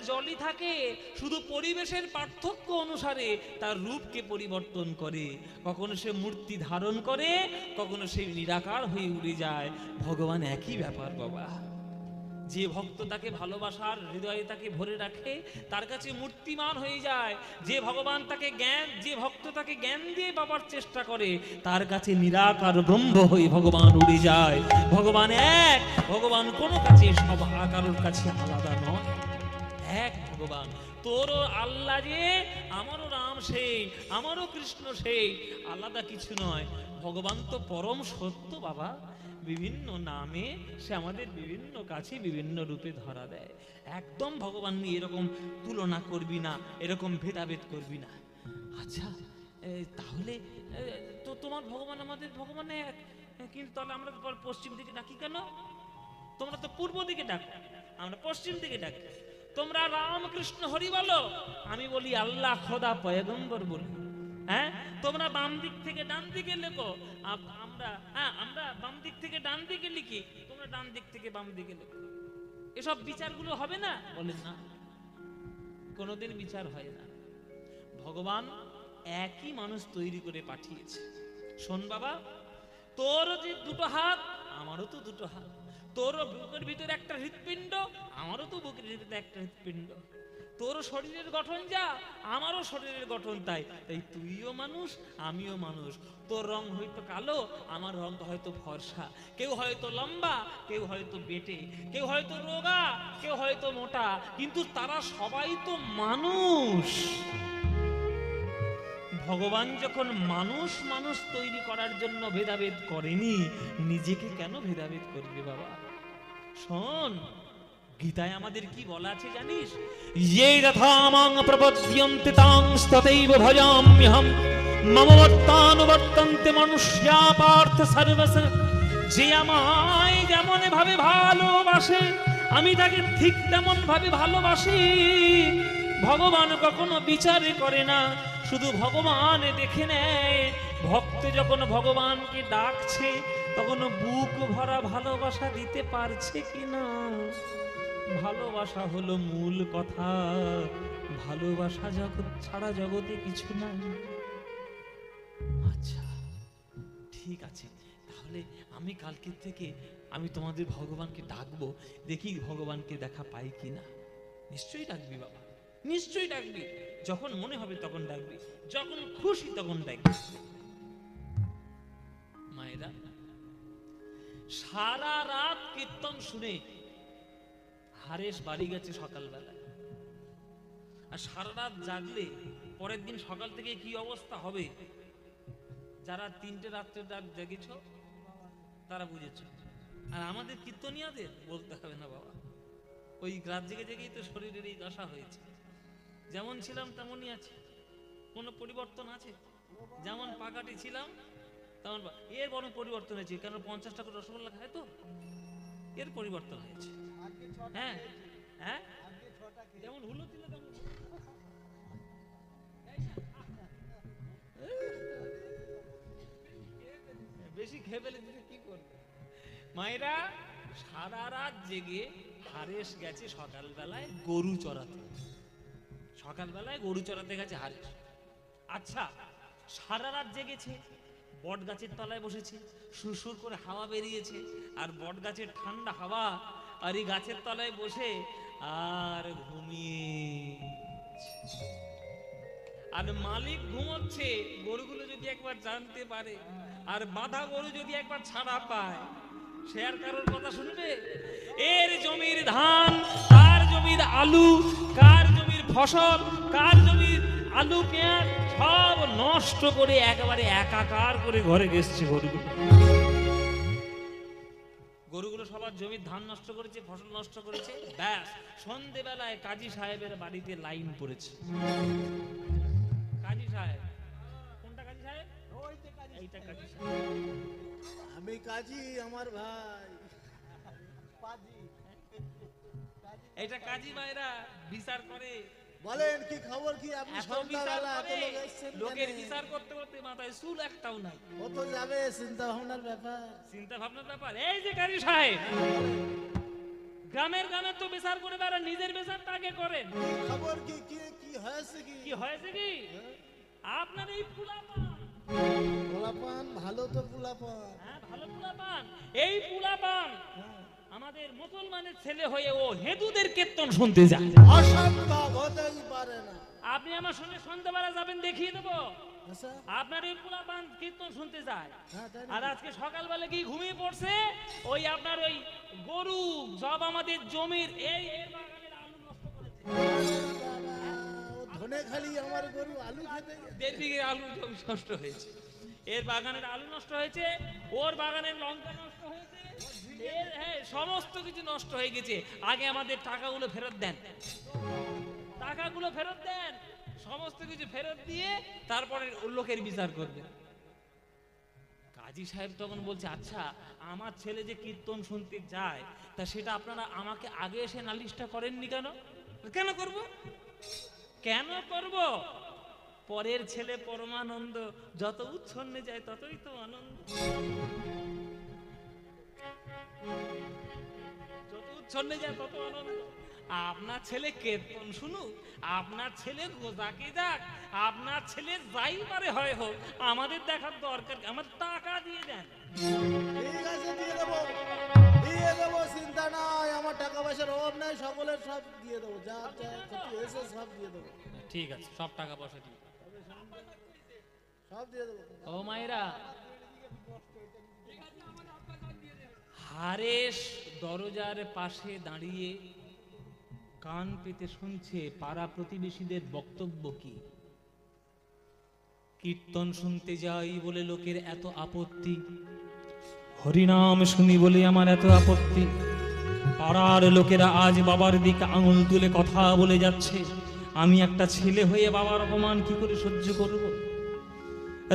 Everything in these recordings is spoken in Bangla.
জলই থাকে, শুধু পরিবেশের পার্থক্য অনুসারে তার রূপকে পরিবর্তন করে। কখনো সে মূর্তি ধারণ করে, কখনো সে নিরাকার হয়ে উড়ে যায়। ভগবান একই ব্যাপার বাবা। যে ভক্ত তাকে ভালোবাসার হৃদয়ে তাকে ভরে রাখে, তার কাছে মূর্তিমান হয়ে যায়। যে ভগবান তাকে জ্ঞান, যে ভক্ত তাকে জ্ঞান দিয়ে পাবার চেষ্টা করে, তার কাছে নিরাকার ব্রহ্ম হয়ে ভগবান উড়ে যায়। ভগবান এক, ভগবান কোনো কাছে সব কারোর কাছে আলাদা নয়, এক ভগবান। তোরও আল্লাহ যে, আমারও রাম সেই, আমারও কৃষ্ণ সেই, আলাদা কিছু নয়। ভগবান তো পরম সত্য বাবা। বিভিন্ন নামে সে আমাদের বিভিন্ন কাছে বিভিন্ন রূপে ধরা দেয়। একদম ভগবান নিয়ে এরকম তুলনা করবি না, এরকম ভেদাভেদ করবি না। আচ্ছা, তাহলে তো তোমার ভগবান আমাদের ভগবান এক, কিন্তু তাহলে আমরা পশ্চিম দিকে ডাকি কেন? তোমরা তো পূর্ব দিকে ডাকো, আমরা পশ্চিম দিকে ডাকি। তোমরা রাম কৃষ্ণ হরি বলো, আমি বলি আল্লাহ খোদা পয়গম্বর বলি। হ্যাঁ, তোমরা বাম দিক থেকে ডান দিকে লেখো, আমরা বাম দিক থেকে ডান দিকে লিখি, তোমরা ডান দিক থেকে বাম দিকে লেখো। এসব বিচারগুলো হবে না? বলেন না, কোনোদিন বিচার হয় না। ভগবান একই মানুষ তৈরি করে পাঠিয়েছে। শোন বাবা, তোর যে দুটো হাত, আমারও তো দুটো হাত। তোর বুকের ভিতরে একটা হৃৎপিণ্ড, আমারও তো বুকের ভিতরে একটা হৃৎপিণ্ড। তোর শরীরের গঠন যা, আমারও শরীরের গঠন তাই। তাই তুইও মানুষ, আমিও মানুষ। তোর রং হয়তো কালো, আমার রং হয়তো ফর্সা। কেউ হয়তো লম্বা, কেউ হয়তো বেটে, কেউ হয়তো রোগা, কেউ হয়তো মোটা, কিন্তু তারা সবাই তো মানুষ। ভগবান যখন মানুষ মানুষ তৈরি করার জন্য ভেদাভেদ করেনি, নিজেকে কেন ভেদাভেদ করবে বাবা? শোন, গীতায় আমাদের কি বলা আছে জানিস? ইয়ে যথামাং প্রপদ্যন্তে তাং তথৈব ভজাম্যহম মম বর্তানুবর্তন্তে মনুষ্যা পার্থ সর্বস্ব। যে আমায় যেমন ভাবে ভালোবাসে, আমি তাকে ঠিক তেমন ভাবে ভালোবাসি। ভগবান কখনো বিচারে করে না, শুধু ভগবান দেখে নেয় ভক্ত যখন ভগবানকে ডাকছে তখন বুক ভরা ভালোবাসা দিতে পারছে কিনা। ভালোবাসা হলো মূল কথা, ভালোবাসা জগৎ ছাড়া জগতে কিছু নাই। আচ্ছা ঠিক আছে, তাহলে আমি কালকে থেকে আমি তোমাদের ভগবানকে ডাকবো, দেখি ভগবানকে দেখা পাই কিনা। নিশ্চয়ই ডাকবি বাবা, নিশ্চয়ই ডাকবি। যখন মনে হবে তখন ডাকবি, যখন খুশি তখন ডাকবি। মায়েরা, সারা রাত কীর্তন শুনে হারেশ বাড়ি গেছে সকালবেলায়। আর সারা রাত জাগলে পরের দিন সকাল থেকে কি অবস্থা হবে, যারা 3টে রাত্রে জেগেছ তারা বুঝেছ। আর আমাদের কীর্তনিয়াদের বলতে হবে না বাবা, ওই রাত জেগে জেগেই তো শরীরের এই দশা হয়েছে। যেমন ছিলাম তেমনই আছে, কোনো পরিবর্তন আছে? যেমন পাকাটি ছিলাম তেমন, এর বড় পরিবর্তন হয়েছে। কেন 50 টাকা রসগোল্লা খায় তো এর পরিবর্তন হয়েছে। হ্যাঁ হ্যাঁ, যেমন হুলো ছিল তেমন। বেশি খেয়ে ফেলে দিলে কি করবে? মায়েরা, সারা রাত জেগে হারেশ গেছে সকালবেলায় গরু চড়াতে। সকালবেলায় গরু চড়াতে গেছে হারেশ। আচ্ছা, সারা রাত জেগেছে, বট গাছের তলায় বসেছে, সুরসুর করে হাওয়া বেরিয়েছে, আর বট গাছের ঠান্ডা হাওয়া, আর এই গাছের তলায় বসে আর ঘুমিয়ে। আর মালিক ঘুমোচ্ছে, গরুগুলো যদি একবার জানতে পারে, আর বাঁধা গরু যদি একবার ছাড়া পায়, সে আর কারোর কথা শুনবে? এর জমির ধান, কার জমির আলু, কার জমির ফসল, কার জমির আলু পেঁয়াজ সব নষ্ট করে একেবারে একাকার করে ঘরে গেছে গরুগুলো। গরুগুলো সবার জমির ধান নষ্ট করেছে, ফসল নষ্ট করেছে। ব্যাস, সন্ধেবেলায় কাজী সাহেবের বাড়িতে লাইন পড়েছে। কাজী সাহেব, কোনটা কাজী সাহেব? এইটা কাজী সাহেব। আমি কাজী, আমার ভাই এটা কাজী ভাইরা বিচার করে। বলেন কি খবর, কি আপনি সন্ধ্যাবেলা এত লোক এসেছেন? লোকের বিচার করতে করতে মাথায় চুল একটাও নাই। ও তো যাবে চিন্তা ভাবনার ব্যাপার। চিন্তা ভাবনার ব্যাপার। এই যে কাজী সাহেব, গ্রামের গ্রামে তো বিচার করে বেড়া, নিজের বিচারটা আগে করেন। খবর কি কি কি হয়েছে কি? কি হয়েছে কি? আপনার এই পোলাপান, পোলাপান ভালো তো পোলাপান। হ্যাঁ ভালো পোলাপান, এই পোলাপান আমাদের মুসলমানের ছেলে হয়ে ও হিন্দুদের কীর্তন শুনতে যায়। অসম্ভব, হতেই পারে না। আপনি আমার সঙ্গে সন্ধ্যাবেলা যাবেন, দেখিয়ে দেবো। আচ্ছা, আপনার এই পোলাপান কীর্তন শুনতে যায়। হ্যাঁ, তাই আর নাকি? আজকে সকালবেলা কি ঘুমিয়ে পড়ছে, ওই আপনার ওই গরু সব আমাদের জমির এই এর বাগানের আলু নষ্ট করেছে। বাবা, ও ধনে খালি আমার গরু আলু খেতে গেছে। 1.5 বিঘে আলু জমি নষ্ট হয়েছে, এর বাগানের আলু নষ্ট হয়েছে, ওর বাগানের লঙ্কা নষ্ট হয়েছে, এর হ্যাঁ সমস্ত কিছু নষ্ট হয়ে গেছে। আগে আমাদের টাকাগুলো ফেরত দেন, টাকাগুলো ফেরত দেন, সমস্ত কিছু ফেরত দিয়ে তারপরে লোকের বিচার করবে। কাজী সাহেব তখন বলছে, আচ্ছা আমার ছেলে যে কীর্তন শুনতে যায়, তা সেটা আপনারা আমাকে আগে এসে নালিশটা করেননি কেন? কেন করব, কেন করব? পরের ছেলে পরমানন্দ, যত উচ্ছন্নে যায় ততই তো আনন্দ, যত উচ্ছন্নে যায় তত আনন্দ। আপনার ছেলে কীর্তন শুনুক, আপনার ছেলে গোজাকে যাক, আপনার ছেলে যাই পারে হয় হোক, আমাদের দেখার দরকার, আমার টাকা দিয়ে দেন। ঠিক আছে, দিয়ে দেবো, দিয়ে দেবো, চিন্তা নাই। আমার টাকা পয়সার অভাব নাই, সকলের সব দিয়ে দেবো, যা যা ক্ষতি হয়েছে সব দিয়ে দেবো, ঠিক আছে, সব টাকা পয়সা দিয়ে সব দিয়ে দেবো। ও মায়েরা, হারেশ দরজার পাশে দাঁড়িয়ে কান পেতে শুনছে পাড়া প্রতিবেশীদের বক্তব্য কি। কীর্তন শুনতে যাই বলে লোকের এত আপত্তি, হরিনাম শুনি বলে আমার এত আপত্তি, পাড়ার লোকেরা আজ বাবার দিকে আঙুল তুলে কথা বলে যাচ্ছে। আমি একটা ছেলে হয়ে বাবার অপমান কি করে সহ্য করব?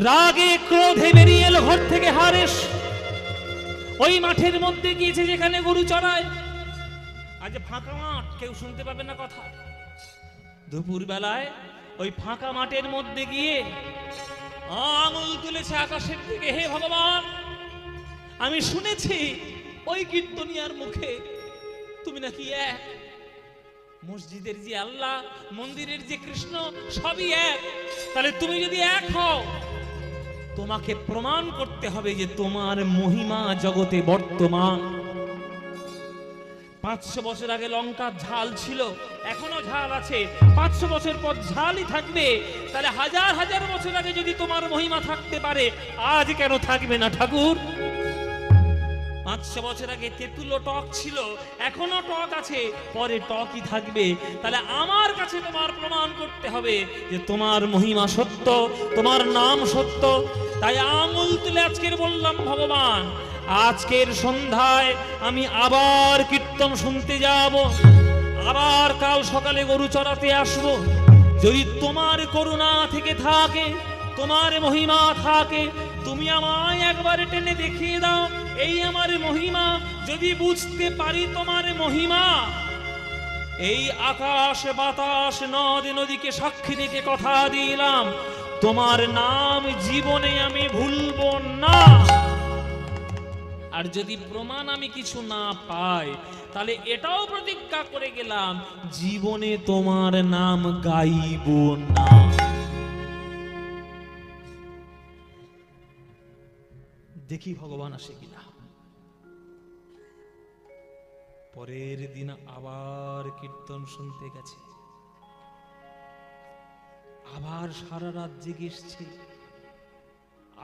রাগে ক্রোধে বেরিয়ে এলো ঘর থেকে হারেশ, ওই মাঠের মধ্যে গিয়েছে যেখানে গরু চড়ায়। আজ ফাঁকা মাঠ, কেউ শুনতে পাবে না কথা। দুপুর বেলায় ওই ফাঁকা মাঠের মধ্যে গিয়ে আঙুল তুলেছে আকাশের দিকে, হে ভগবান, আমি শুনেছি ওই কীর্তনিয়ার মুখে তুমি নাকি এক, মসজিদের যে আল্লাহ, মন্দিরের যে কৃষ্ণ, সবই এক। তাহলে তুমি যদি এক হও, তোমাকে প্রমাণ করতে হবে যে তোমার মহিমা জগতে বর্তমান। 500 বছর আগে লঙ্কার ঝাল ছিল, এখনো ঝাল আছে, 500 বছর পর ঝালই থাকবে। তাহলে হাজার হাজার বছর আগে যদি তোমার মহিমা থাকতে পারে, আজ কেন থাকবে না ঠাকুর? 500 বছর আগে তেঁতুলো টক ছিল, এখনো টক আছে, পরে টকই থাকবে। তাহলে আমার কাছে তোমার প্রমাণ করতে হবে যে তোমার মহিমা সত্য, তোমার নাম সত্য। তাই আঙুল তুলে আজকের বললাম, ভগবান, আজকের সন্ধ্যায় আমি আবার কীর্তন শুনতে যাব, আবার কাল সকালে গরু চড়াতে আসব। যদি তোমার করুণা থেকে থাকে, তোমার মহিমা থাকে, তুমি আমায় একবার টেনে দেখিয়ে দাও এই আমার মহিমা। যদি বুঝতে পারি তোমার মহিমা, এই আকাশ বাতাস নদ নদীকে সাক্ষী রেখে কথা দিলাম, তোমার নাম জীবনে আমি ভুলবো না। আর যদি প্রমাণ আমি কিছু না পাই, তাহলে এটাও প্রতিজ্ঞা করে গেলাম, জীবনে তোমার নাম গাইব না। দেখি ভগবান আসে কিনা। পরের দিন আবার কীর্তন শুনতে গেছে, আবার সারা রাত জেগে এসছে,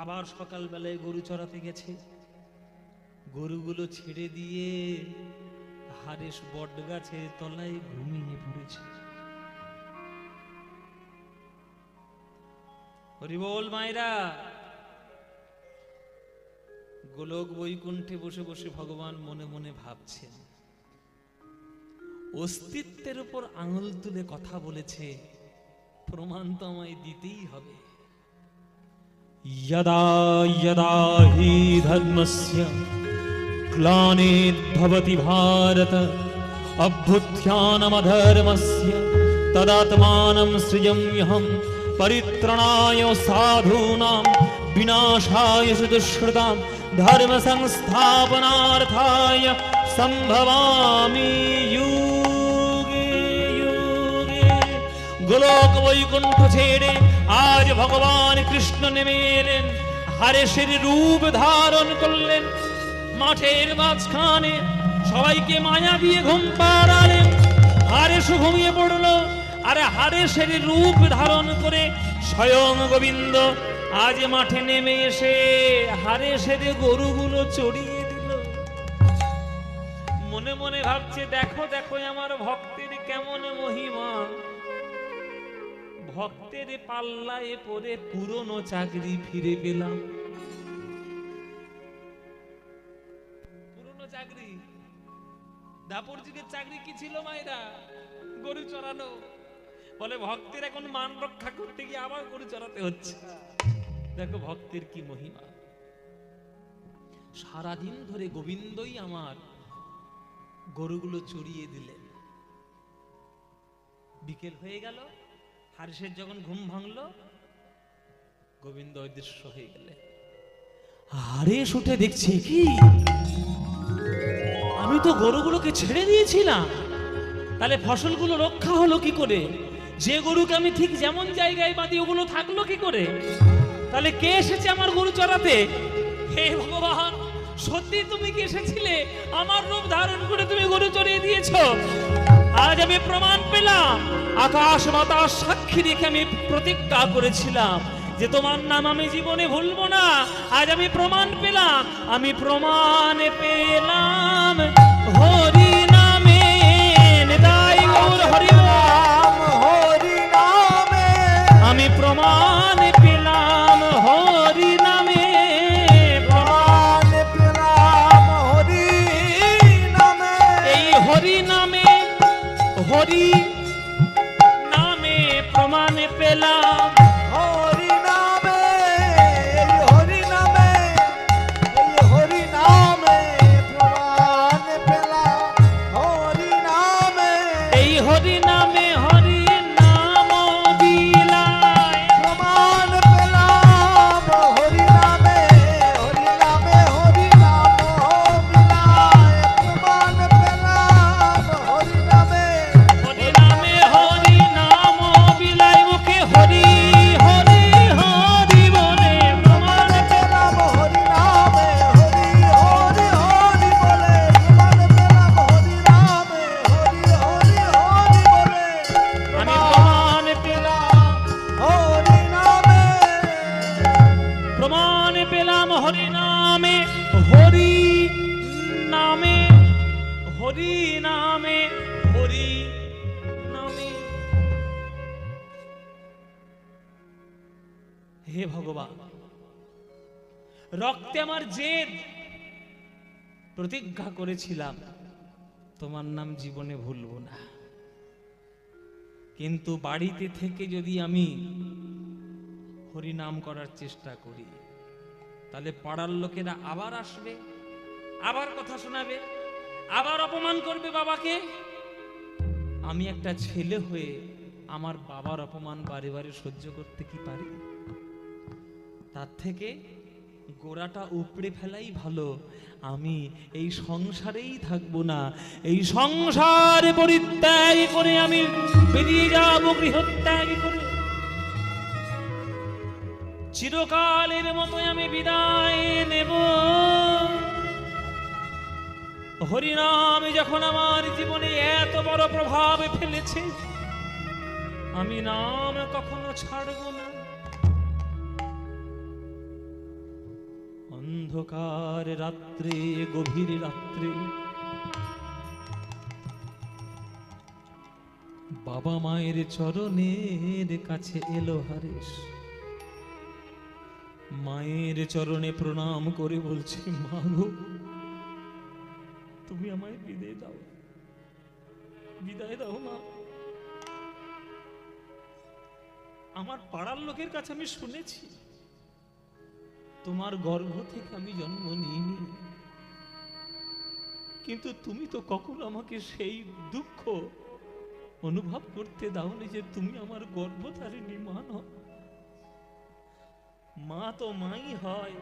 আবার সকালবেলায় গরু চড়াতে গেছে। গরুগুলো ছেড়ে দিয়ে হারেশ বট গাছের তলায় ঘুমিয়ে পড়েছে। হরি বল মায়েরা। গোলক বৈকুণ্ঠে বসে বসে ভগবান মনে মনে ভাবছেন, অস্তিত্বের উপর আঙুল তুলে কথা বলেছে, প্রমাণ তো আমায় দিতেই হবে। यदा यदा हि धर्मस्य ग्लानिर्भवति भारत अभ्युत्थानमधर्मस्य तदात्मानं सृजाम्यहं परित्राणाय साधूनां विनाशाय च दुष्कृतां धर्म संस्थापनार्थाय সম্ভবামি যুগে যুগে। গোলক বৈকুণ্ঠ ছেড়ে আজ ভগবান কৃষ্ণ নেমে এলেন, হারেসের রূপ ধারণ করলেন, মাঠের মাঝখানে সবাইকে মায়া দিয়ে ঘুম পাড়ালেন। হারেস ঘুমিয়ে পড়ল, আরে হারেসের রূপ ধারণ করে স্বয়ং গোবিন্দ আজ মাঠে নেমে এসে হারেসের গরুগুলো চড়িয়ে দিল। মনে মনে ভাবছে, দেখো দেখো আমার ভক্তের কেমন মহিমা। ভক্তের পাল্লায় পরে পুরনো চাকরি ফিরে পেলাম। পুরনো চাকরি, দাপর যুগের চাকরি কি ছিল মায়েরা? গরু চড়ানো। বলে ভক্তের এখন মান রক্ষা করতে গিয়ে আবার গরু চড়াতে হচ্ছে। দেখো ভক্তের কি মহিমা। সারাদিন ধরে গোবিন্দই আমার গরুগুলো চড়িয়ে দিলেন। বিকেল হয়ে গেল, হারেসের যখন ঘুম ভাঙলো, গোবিন্দ অদৃশ্য হয়ে গেলে। হারেস উঠে দেখছে, কি আমি তো গরুগুলোকে ছেড়ে দিয়েছিলাম, তাহলে ফসলগুলো রক্ষা হলো কি করে? যে গরুকে আমি ঠিক যেমন জায়গায় বাঁধি ওগুলো থাকলো কি করে? তাহলে কে এসেছে আমার গরু চড়াতে? হে ভগবান, সত্যি তুমি কি এসেছিলে? আমার রূপ ধারণ করে তুমি গরু চড়িয়ে দিয়েছো। আজ আমি প্রমাণ পেলাম, আকাশ বাতাস সাক্ষী রেখে আমি প্রতিজ্ঞা করেছিলাম যে তোমার নাম আমি জীবনে ভুলবো না। আজ আমি প্রমাণ পেলাম, আমি প্রমাণ পেলাম হরি নামে। নিতাই গৌর হরি নাম, হরি নামে আমি প্রমাণ পেলাম হরি নামে। প্রাণ পেলাম হরি নামে। এই হরি নামে, হরি নামে প্রমাণ পেলাম। হরি নামে, এই হরি নামে, এই হরি নামে প্রাণ পেলাম হরি নামে। এই হরি নামে, হরি নাম বিলায়। প্রমাণ পেলাম হরি নামে, হরি নামে, হরি নাম বিলায়। প্রমাণ পেলাম হরি নামে, হরি নামে, হরি নাম বিলায়। মুখে হরি হরি হরি বলে প্রমাণ পেলাম হরি নামে, হরি হরি হরি বলে। প্রমাণ পেলাম হরি নামে, হরি হরি হরি বলে। আমি প্রমাণ পেলাম, হরি নামে, প্রমাণ পেলাম হরি নামে, হরি নামে, হরি নামে, হরি নামে। হে ভগবান, রক্তে আমার জেদ, প্রতিজ্ঞা করেছিলাম তোমার নাম জীবনে ভুলবো না। কিন্তু বাড়িতে থেকে যদি আমি হরি নাম করার চেষ্টা করি, তাহলে পাড়ার লোকেরা আবার আসবে, আবার কথা শোনাবে, আবার অপমান করবে বাবাকে। আমি একটা ছেলে হয়ে আমার বাবার অপমান বারে বারে সহ্য করতে কি পারি? তার থেকে গোড়াটা উপড়ে ফেলাই ভালো। আমি এই সংসারেই থাকবো না, এই সংসার পরিত্যাগ করে আমি বেরিয়ে যাব গৃহত্যাগ করে। চিরকালের মতো আমি বিদায় নেব। হরিনাম যখন আমার জীবনে এত বড় প্রভাব ফেলেছে, আমি নাম কখনো ছাড়ব না। অন্ধকার রাত্রে, গভীর রাত্রে বাবা মায়ের চরণের কাছে এলো হারেস। মায়ের চরণে প্রণাম করে বলছে, মা গো, তুমি আমায় বিদায় দাও, বিদায় দাও মা। আমার পাড়ার লোকের কাছে আমি শুনেছি তোমার গর্ভ থেকে আমি জন্ম নিইনি, কিন্তু তুমি তো কখনো আমাকে সেই দুঃখ অনুভব করতে দাওনি যে তুমি আমার গর্ভধারিণী মা নও। মা তো মাই হয়।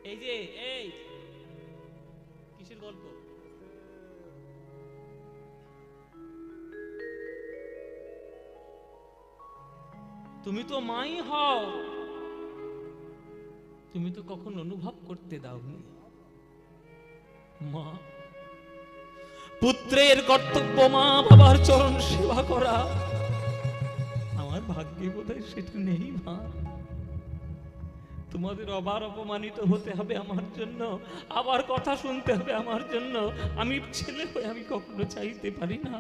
এই যে এই কিসের গল্প? তুমি তো মাই হও, তুমি তো কখন অনুভব করতে দাওনি। মা, পুত্রের কর্তব্য মা বাবার চরণ সেবা করা, আমার ভাগ্যে বোধহয় সেটা নেই। মা, তোমাদের আবার অপমানিত হতে হবে আমার জন্য, আবার কথা শুনতে হবে আমার জন্য। আমি ছেলে হয়ে আমি কখনো চাইতে পারি না।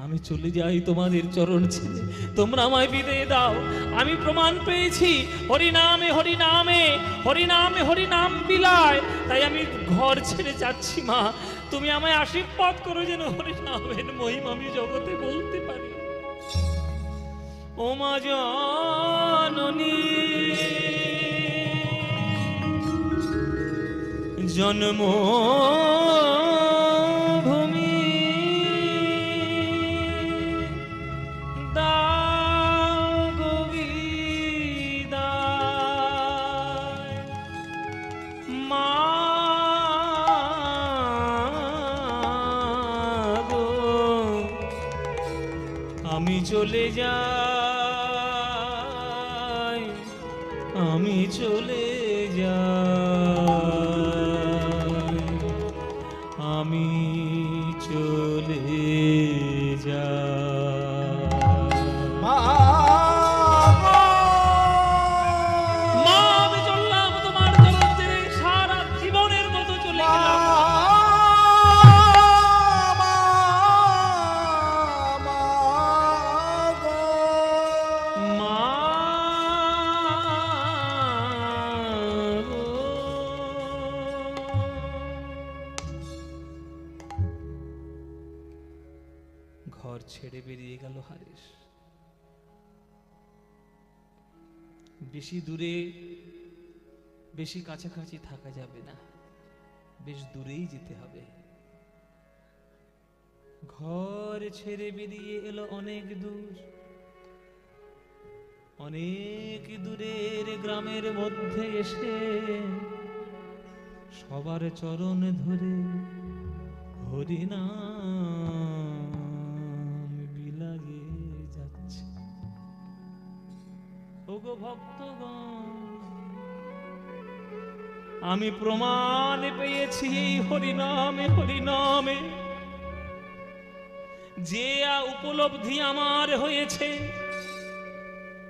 আমি চলে যাই তোমাদের চরণ ছেড়ে, তোমরা আমায় বিদায় দাও। আমি প্রমাণ পেয়েছি হরিনামে হরিনামে হরিনামে হরিনাম বিলায়, তাই আমি ঘর ছেড়ে যাচ্ছি। মা, তুমি আমায় আশীর্বাদ করো যেন হরিনামের মহিমা আমি জগতে বলতে পারি। ও মা জননী, জন্মভূমি দাও গো বিদায়, মা গো আমি চলে যাই, আমি চলে যাই, আমি চলে যাই। মা, মা, আমি চললাম তোমার চরণ ছেড়ে, সারা জীবনের মতো চলে গেলাম। মা গো। ঘর ছেড়ে বেরিয়ে গেল হারেশ। বেশি দূরে বেশি কাছাকাছি থাকা যাবে না, বেশ দূরেই যেতে হবে। ঘর ছেড়ে বেরিয়ে এলো অনেক দূর, অনেক দূরের গ্রামের মধ্যে এসে সবার চরণ ধরে হরিনাম বিলাগে যাচ্ছে। ওগো ভক্তগণ, আমি প্রমাণ পেয়েছি এই হরিনামে হরিনামে যে উপলব্ধি আমার হয়েছে,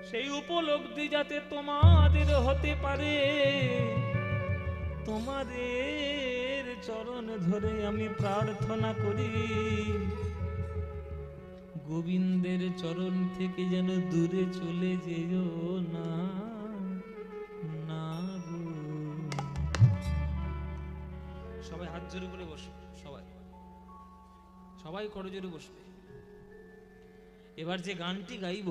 সেই উপলব্ধি যাতে তোমাদের হতে পারে। তোমাদের চরণ ধরে আমি প্রার্থনা করি, গোবিন্দের চরণ থেকে যেন দূরে চলে যেও না। না গো। সবাই হাত জোরে করে বসো, সবাই সবাই করজোরে বসবে। এবার যে গানটি গাইব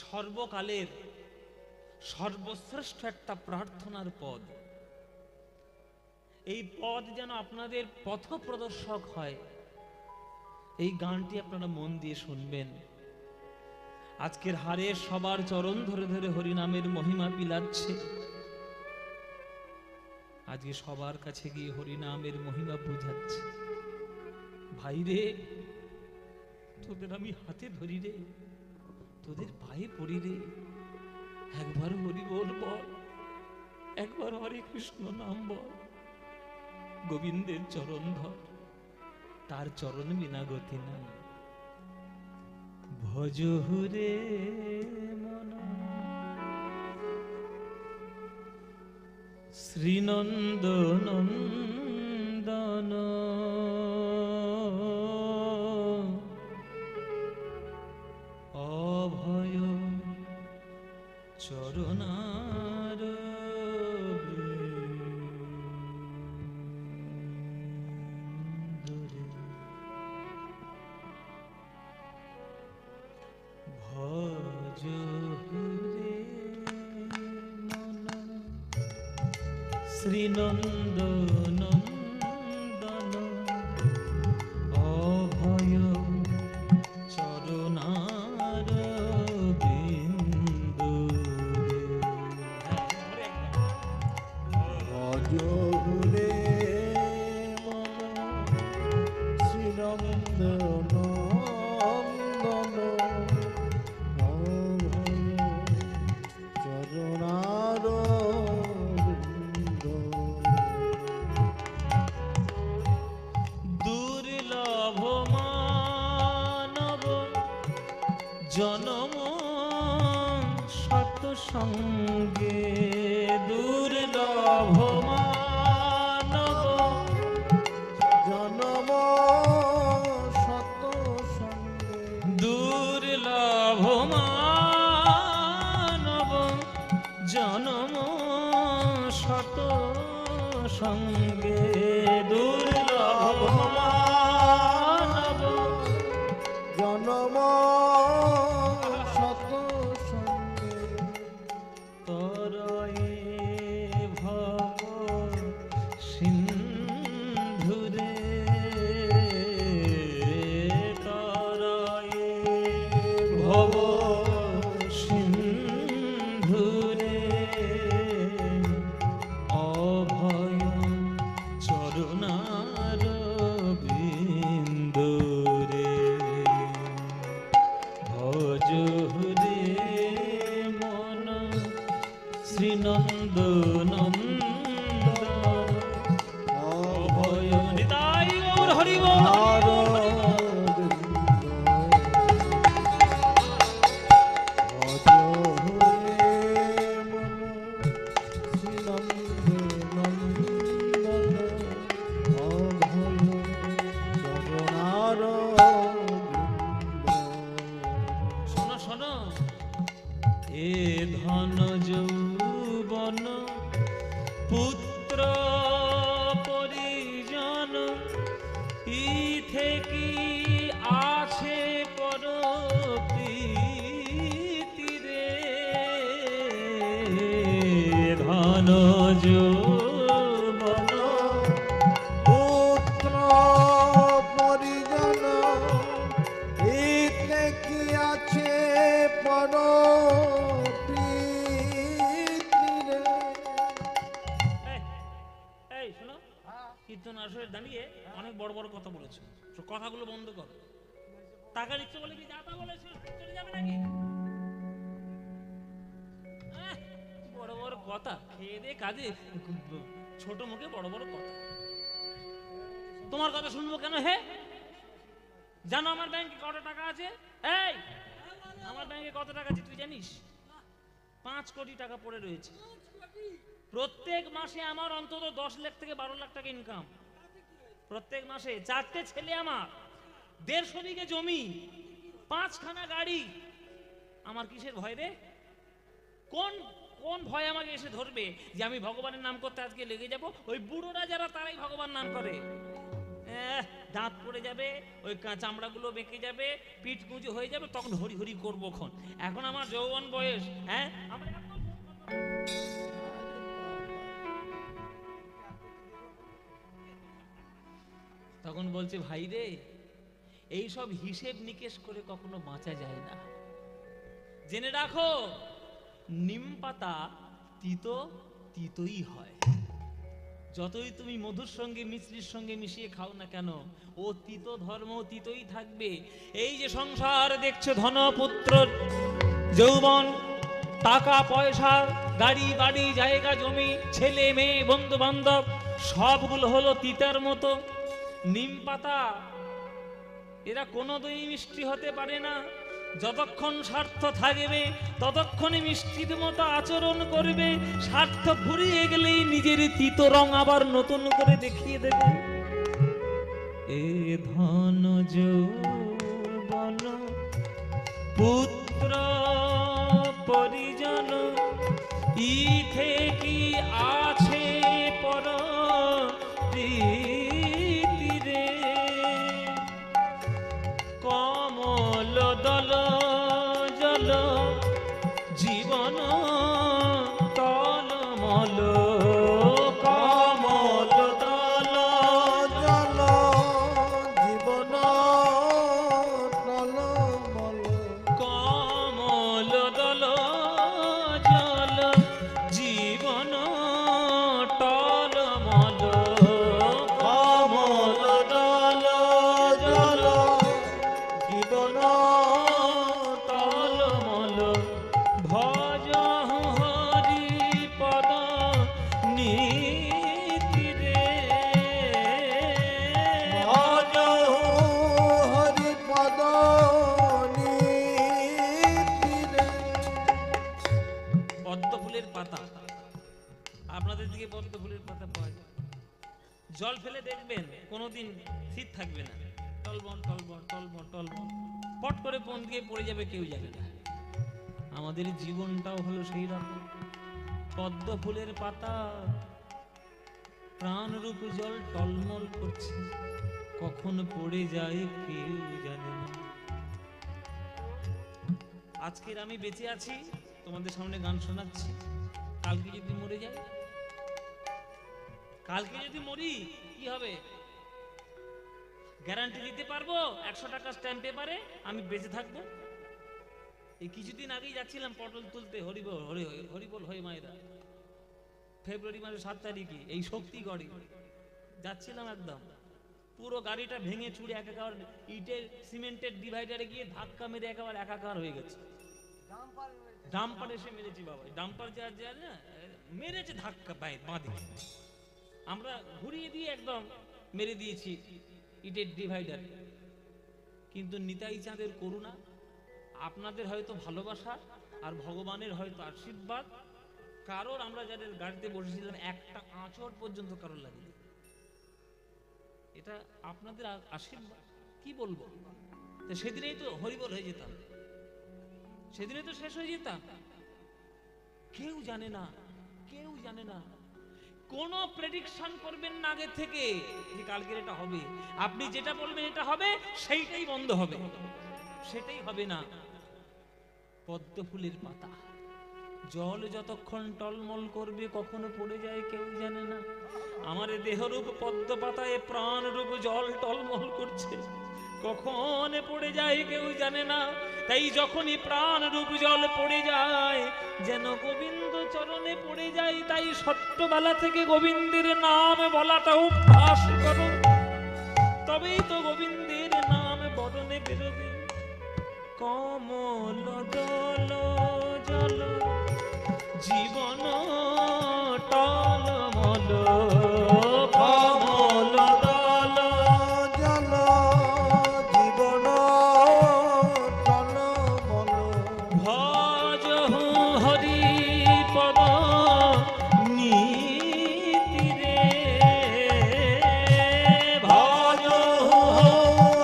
সর্বকালের সর্বশ্রেষ্ঠ একটা প্রার্থনার পদ। এই পদ যেন আপনাদের পথ প্রদর্শক হয়, এই গানটি আপনারা মন দিয়ে শুনবেন। আজকের হারে সবার চরণ ধরে ধরে হরিনামের মহিমা বিলাচ্ছে। আজকে সবার কাছে গিয়ে হরিনামের মহিমা বুঝাচ্ছে। ভাই রে, তোদের আমি হাতে ধরি রে, তোদের পায়ে পড়ি রে, একবার হরি বল বল, একবার হরে কৃষ্ণ নাম বল, গোবিন্দের চরণ ধর, তার চরণ বিনা গতি নাই। ভজ হুরে মন শ্রীনন্দ নন্দন, অভয় চরণার বৃন্দরে, ভজ হুরে মন শ্রীনন্দ নন্দন, অভয় চরণার বিন্দুরে। জনম শত সঙ্গে দুর্লভ মানব, জনম শত সঙ্গে দুর্লভ মানব, জনম শত সঙ্গে দুর্লভ মানব, জনম শত সঙ্গে তরয়ে ভব সিন্ধুরে, তরয়ে ভব সিন্ধুরে, অভয় চরণার বিন্দুরে, ভজ রে মন শ্রীনন্দ নন্দন, অভয় নিতাই গৌর হরি বল। শোনো শোনো, এ ধন যৌবন পুত্র পরিজন, ইথে কি আছে পর প্রীতিরে, ধন যৌবন পুত্র পরিজন এতে কি আছে পর প্রীতিরে। এই শোনো, কীর্তন আসরে দাঁড়িয়ে অনেক বড় বড় কথা বলেছো, তো কথাগুলো বন্ধ করো। টাকা নিচ্ছে বলে কি যা তা বলেছো চলে যাবে নাকি? বড় বড় কথা, খেয়ে দে কাজে ছোট মুখে বড় বড় কথা। তোমার কথা শুনবো কেন? হে, জানো আমার ব্যাংকে কত টাকা আছে? এই, আমার ব্যাংকে কত টাকা আছে তুই জানিস? 5 কোটি টাকা পড়ে রয়েছে। প্রত্যেক মাসে আমার অন্তত 10 লাখ থেকে 12 লাখ টাকা ইনকাম। প্রত্যেক মাসে 4টে ছেলে, আমার 150 বিঘে জমি, 5খানা গাড়ি। আমার কিসের ভয় রে? কোন কোন ভয় আমাকে এসে ধরবে যে আমি ভগবানের নাম করতে আজকে লেগে যাব? ওই বুড়োরা যারা, তারাই ভগবান নাম করে। দাঁত পড়ে যাবে, ওই চামড়াগুলো বেঁকে যাবে, পিঠ কুঁজো হয়ে যাবে, তখন হরি হরি করবো। এখন আমার যৌবন বয়স, হ্যাঁ তখন বলছে ভাই রে, এইসব হিসেব নিকেশ করে কখনো বাঁচা যায় না। জেনে রাখো, নিম পাতা তিতো তিতোই হয়। যতই তুমি মধুর সঙ্গে মিশ্রির সঙ্গে মিশিয়ে খাও না কেন, ও তিতো ধর্ম তিতোই থাকবে। এই যে সংসার দেখছো, ধন পুত্র যৌবন, টাকা পয়সা, গাড়ি বাড়ি, জায়গা জমি, ছেলে মেয়ে, বন্ধু বান্ধব, সবগুলো হলো তিতার মতো। নিম পাতা এরা কোনোদিনই মিষ্টি হতে পারে না। যতক্ষণ স্বার্থ থাকবে ততক্ষণে মিষ্টির মতো আচরণ করবে। স্বার্থ ফুরিয়ে গেলেই নিজের তিতো রং আবার নতুন করে দেখিয়ে দেবে। এ ধন যৌবন পুত্র পরিজন, ইথে কি আছে পর প্রীতিরে, কমল দল জল জীবন তলমল, কমল দল জল জীবন টলমল, কমল দল জল জীবন স্থির থাকবে না, টলবন টলবন টলবন টলবন, পট করে কোন দিকে পড়ে যাবে কেউ জানে না। আমাদের জীবনটাও হলো সেই রকম, পদ্ম ফুলের পাতা, প্রাণরূপ জল টলমল করছে, কখন পড়ে যায় কেউ জানে না। আজকের আমি বেঁচে আছি, তোমাদের সামনে গান শোনাচ্ছি। কালকে যদি মরে যাই, কালকে যদি মরি কি হবে? গ্যারান্টি দিতে পারবো 100 টাকা স্ট্যাম্প পেপারে আমি বেঁচে থাকবো? এই কিছুদিন আগেই যাচ্ছিলাম পটল তুলতে, হরিবল হরিবল হয়ে মায়েরা, ফেব্রুয়ারি মাসের 7 তারিখে এই শক্তিগড়ে যাচ্ছিলাম, একদম পুরো গাড়িটা ভেঙে চুরে একাকার, ইটের সিমেন্টের ডিভাইডারে গিয়ে ধাক্কা মেরে একেবারে একাকার হয়ে গেছে। ডাম্পার এসে মেরেছি বাবা, ডাম্পার যা যা না মেরেছে ধাক্কা পায় বাঁদিকে, আমরা ঘুরিয়ে দিয়ে একদম মেরে দিয়েছি ইটের ডিভাইডার। কিন্তু নিতাই চাঁদের করুণা, আপনাদের হয়তো ভালোবাসা আর ভগবানের হয়তো আশীর্বাদ, কারোর আমরা যাদের গাড়িতে বসেছিলাম একটা আঁচড় পর্যন্ত কারোর লাগেনি। এটা আপনাদের আশীর্বাদ, কি বলবো। তো সেদিনেই তো হরিবল হয়ে যেতাম, সেদিনে তো শেষ হয়ে যেতাম। কেউ জানে না, কেউ জানে না। কোন প্রেডিকশন করবেন না আগে থেকে যে কালকের এটা হবে। আপনি যেটা বলবেন এটা হবে, সেইটাই বন্ধ হবে, সেটাই হবে না। পদ্ম ফুলের পাতা, জল যতক্ষণ টলমল করবে কখনো পড়ে যায় কেউ জানে না। আমার দেহরূপ পদ্ম পাতায় প্রাণরূপ জল টলমল করছে, কখন পড়ে যায় কেউ জানে না। তাই যখনই প্রাণরূপ জল পড়ে যায় যেন গোবিন্দ চরণে পড়ে যায়। তাই ছোট্টবেলা থেকে গোবিন্দের নাম বলাটা অভ্যাস করো, তবেই তো গোবিন্দের নাম বদনে বেরোবে। কমল দল জল জীবন টলমল, কমল দল জল জীবন টলমল, ভজ হরি পদ নীতিরে, ভজ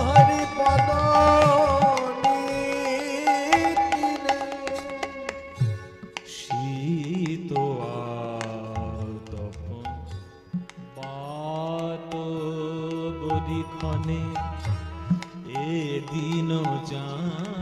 হরি পদ নীতিরে, শীত তপন বাত বরিখনে এ দিন জান